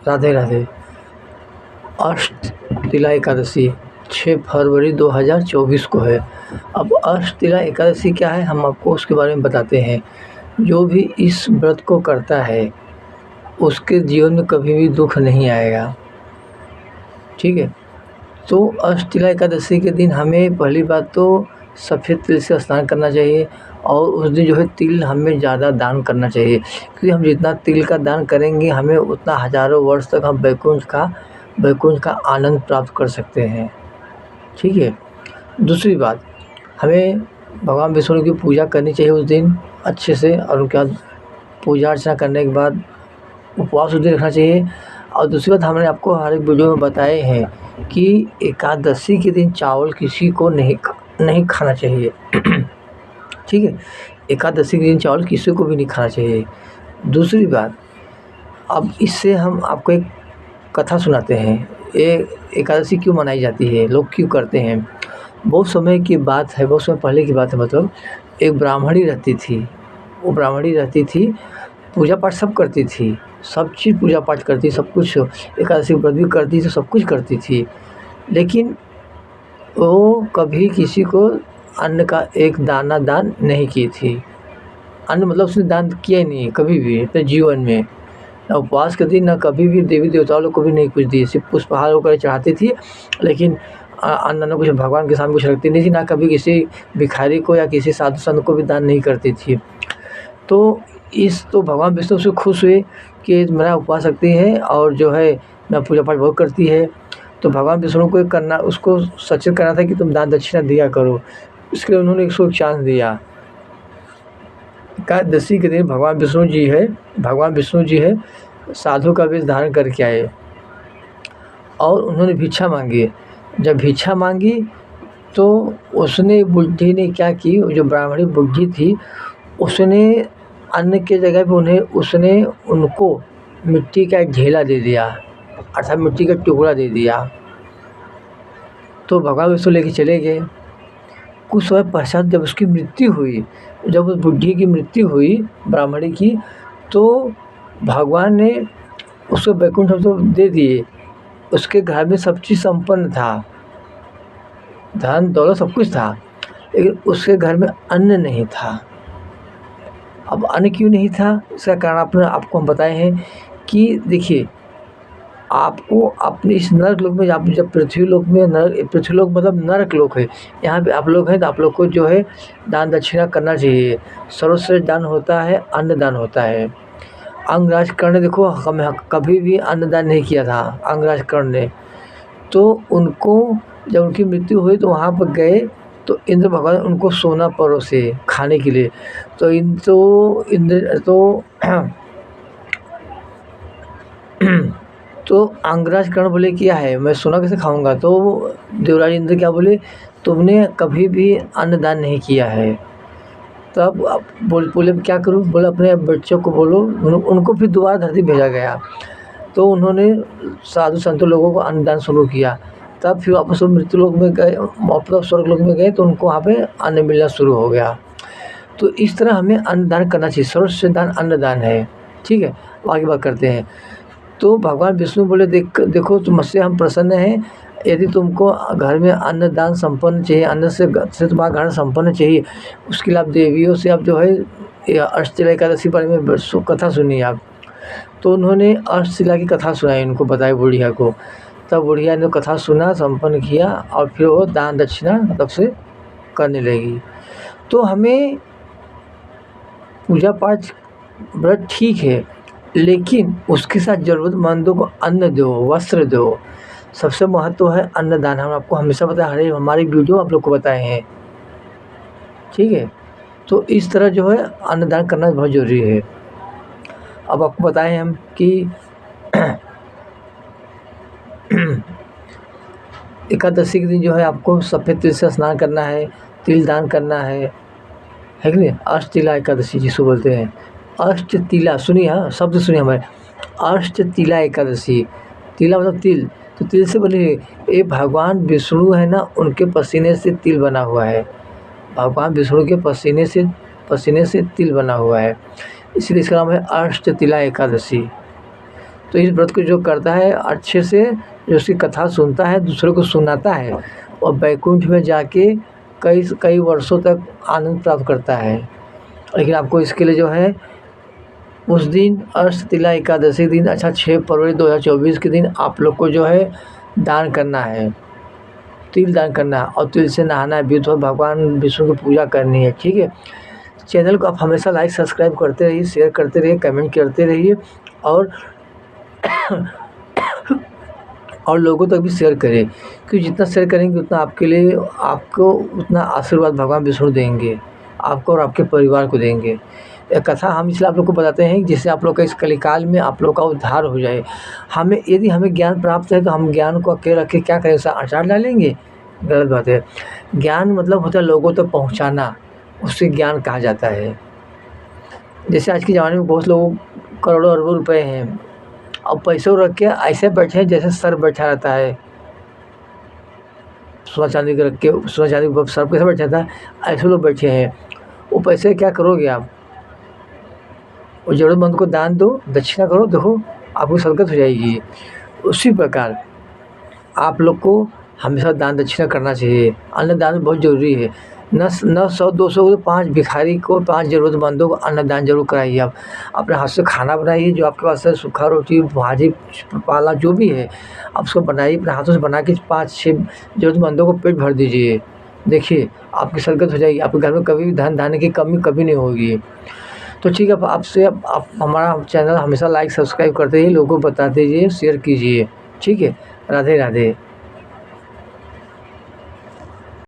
राधे राधे। अष्टतिला एकादशी 6 फरवरी 2024 को है। अब अष्टतिला एकादशी क्या है, हम आपको उसके बारे में बताते हैं। जो भी इस व्रत को करता है उसके जीवन में कभी भी दुख नहीं आएगा, ठीक है। तो अष्टतिला एकादशी के दिन हमें पहली बात तो सफ़ेद तिल से स्नान करना चाहिए और उस दिन जो है तिल हमें ज़्यादा दान करना चाहिए, क्योंकि हम जितना तिल का दान करेंगे हमें उतना हज़ारों वर्ष तक हम वैकुंठ का आनंद प्राप्त कर सकते हैं, ठीक है। दूसरी बात, हमें भगवान विष्णु की पूजा करनी चाहिए उस दिन अच्छे से, और उनके बाद पूजा अर्चना करने के बाद उपवास उस दिन रखना चाहिए। और दूसरी बात, हमने आपको हर एक वीडियो में बताए हैं कि एकादशी के दिन चावल किसी को नहीं खाना चाहिए ठीक है। एकादशी के दिन चावल किसी को भी नहीं खाना चाहिए। दूसरी बात, अब इससे हम आपको एक कथा सुनाते हैं। ये एकादशी क्यों मनाई जाती है, लोग क्यों करते हैं। बहुत समय की बात है, बहुत समय पहले की बात है, मतलब एक ब्राह्मणी रहती थी। वो ब्राह्मणी रहती थी, पूजा पाठ सब करती थी, सब चीज़ पूजा पाठ करती, सब कुछ एकादशी व्रत भी करती थी, सब कुछ करती थी, लेकिन वो कभी किसी को अन्न का एक दाना दान नहीं की थी। अन्न मतलब उसने दान किया ही नहीं कभी भी अपने जीवन में, ना उपवास के दिन, ना कभी भी देवी देवताओं लोग को भी नहीं कुछ दिए, सिर्फ पुष्पहार वगैरह चढ़ाती थी, लेकिन अन्न न कुछ भगवान के सामने कुछ रखती नहीं थी, ना कभी किसी भिखारी को या किसी साधु संत को भी दान नहीं करती थी। तो भगवान विष्णु से खुश हुए कि मेरा उपवास रखती है और जो है मैं पूजा पाठ बहुत करती है। तो भगवान विष्णु को उसको सचेत करना था कि तुम दान दक्षिणा दिया करो, इसके लिए उन्होंने उसको चांस दिया। एकादशी के दिन भगवान विष्णु जी है साधु का वेश धारण करके आए और उन्होंने भिक्षा मांगी। जब भिक्षा मांगी तो उसने बुढ़ी ने क्या की, जो ब्राह्मणी बुढ़ी थी, उसने अन्न के जगह पे उसने उनको मिट्टी का एक ढेला दे दिया, अर्थात मिट्टी का टुकड़ा दे दिया। तो भगवान विष्णु लेके चले गए। कुछ समय पश्चात जब उसकी मृत्यु हुई, जब उस बुढ़ी की मृत्यु हुई ब्राह्मणी की, तो भगवान ने उसको वैकुंठ तो दे दिए, उसके घर में सब चीज़ संपन्न था, धन दौलत सब कुछ था, लेकिन उसके घर में अन्न नहीं था। अब अन्न क्यों नहीं था, इसका कारण आपको हम बताए हैं कि देखिए, आपको अपने इस नरक लोक में, आप जब पृथ्वी लोक मतलब नरक लोक है, यहाँ पे आप लोग हैं तो आप लोग को जो है दान दक्षिणा करना चाहिए। सर्वश्रेष्ठ दान होता है अन्नदान होता है। अंगराज कर्ण ने देखो कभी भी अन्नदान नहीं किया था, अंगराज कर्ण ने। तो उनको जब उनकी मृत्यु हुई तो वहाँ पर गए तो इंद्र भगवान उनको सोना परोसे खाने के लिए। तो तो अंगराज कर्ण बोले क्या है, मैं सोना कैसे खाऊंगा। तो देवराज इंद्र क्या बोले, तुमने कभी भी अन्नदान नहीं किया है। तब बोले क्या करूं, बोले अपने बच्चों को बोलो, उनको फिर दोबारा धरती भेजा गया। तो उन्होंने साधु संतों लोगों को अन्नदान शुरू किया। तब फिर वापस मृत्यु लोक में गए, मतलब स्वर्ग लोक में गए, तो उनको वहाँ पे अन्न मिलना शुरू हो गया। तो इस तरह हमें अन्नदान करना चाहिए, सर्वश्रेष्ठ दान अन्नदान है, ठीक है। आगे बात करते हैं। तो भगवान विष्णु बोले देखो तुमसे हम प्रसन्न हैं, यदि तुमको घर में अन्नदान संपन्न चाहिए, अन्न से तुम्हारा घर संपन्न चाहिए, उसके लिए आप देवियों से आप जो है अष्टतिला एकादशी बारे में कथा सुनिए आप। तो उन्होंने अष्टतिला की कथा सुनाई, उनको बताई बुढ़िया को। तब बुढ़िया ने कथा सुना, संपन्न किया और फिर वो दान दक्षिणा तब से करने लगी। तो हमें पूजा पाठ व्रत ठीक है, लेकिन उसके साथ ज़रूरतमंदों को अन्न दो, वस्त्र दो, सबसे महत्व है अन्नदान। हम आपको हमेशा बताए, हमारी वीडियो आप लोग को बताए हैं, ठीक है। तो इस तरह जो है अन्नदान करना बहुत ज़रूरी है। अब आपको बताएं हम कि एकादशी के दिन जो है आपको सफ़ेद तिल से स्नान करना है, तिल दान करना है कि नहीं। अष्टतिला एकादशी जिसको बोलते हैं, अष्टतिला सुनिए, हाँ शब्द सुनिए हमारे, अष्टतिला एकादशी। तिला मतलब तिल, तो तिल से बनी ये भगवान विष्णु है ना, उनके पसीने से तिल बना हुआ है। भगवान विष्णु के पसीने से तिल बना हुआ है, इसलिए इसका नाम है अष्टतिला एकादशी। तो इस व्रत को जो करता है अच्छे से, जो उसकी कथा सुनता है, दूसरों को सुनाता है और बैकुंठ में जाके कई कई वर्षों तक आनंद प्राप्त करता है। लेकिन आपको इसके लिए जो है उस दिन अष्टतिला एकादशी दिन, अच्छा 6 फरवरी 2024 के दिन आप लोग को जो है दान करना है, तिल दान करना है और तिल से नहाना है, विष्णु भगवान विष्णु की पूजा करनी है। ठीक है, चैनल को आप हमेशा लाइक सब्सक्राइब करते रहिए, शेयर करते रहिए, कमेंट करते रहिए और लोगों तक भी शेयर करें, क्योंकि जितना शेयर करेंगे उतना आपके लिए, आपको उतना आशीर्वाद भगवान विष्णु देंगे, आपको और आपके परिवार को देंगे। यह कथा हम इसलिए आप लोग को बताते हैं जिससे आप लोग का इस कलिकाल में आप लोग का उद्धार हो जाए। हमें यदि हमें ज्ञान प्राप्त है तो हम ज्ञान को अकेले रख के क्या करें, उसे अचार डालेंगे? गलत बात है। ज्ञान मतलब होता है लोगों तक पहुंचाना, उससे ज्ञान कहा जाता है। जैसे आज के ज़माने में बहुत लोग करोड़ों अरबों रुपए हैं और पैसों रख के ऐसे बैठे हैं जैसे सर बैठा रहता है, सोना चांदी के रख के, सोना चांदी के सर कैसे बैठा रहता है, ऐसे लोग बैठे हैं। वो पैसे क्या करोगे आप? वो ज़रूरतमंद को दान दो, दक्षिणा करो, देखो आपको सदगत हो जाएगी। उसी प्रकार आप लोग को हमेशा दान दक्षिणा करना चाहिए। अन्नदान बहुत ज़रूरी है। न 100-200 को, 5 भिखारी को, 5 ज़रूरतमंदों को अन्नदान जरूर कराइए। आप अपने हाथ से खाना बनाइए, जो आपके पास है सूखा रोटी, भाजी पाला जो भी है आप उसको बनाइए, अपने हाथों से बना के 5-6 ज़रूरतमंदों को पेट भर दीजिए। देखिए आपकी सदगत हो जाएगी, आपके घर में कभी भी धन धान्य की कमी कभी नहीं होगी। तो ठीक है, आपसे आप हमारा चैनल हमेशा लाइक सब्सक्राइब करते रहिए, लोगों को बता दीजिए, शेयर कीजिए। ठीक है, राधे राधे।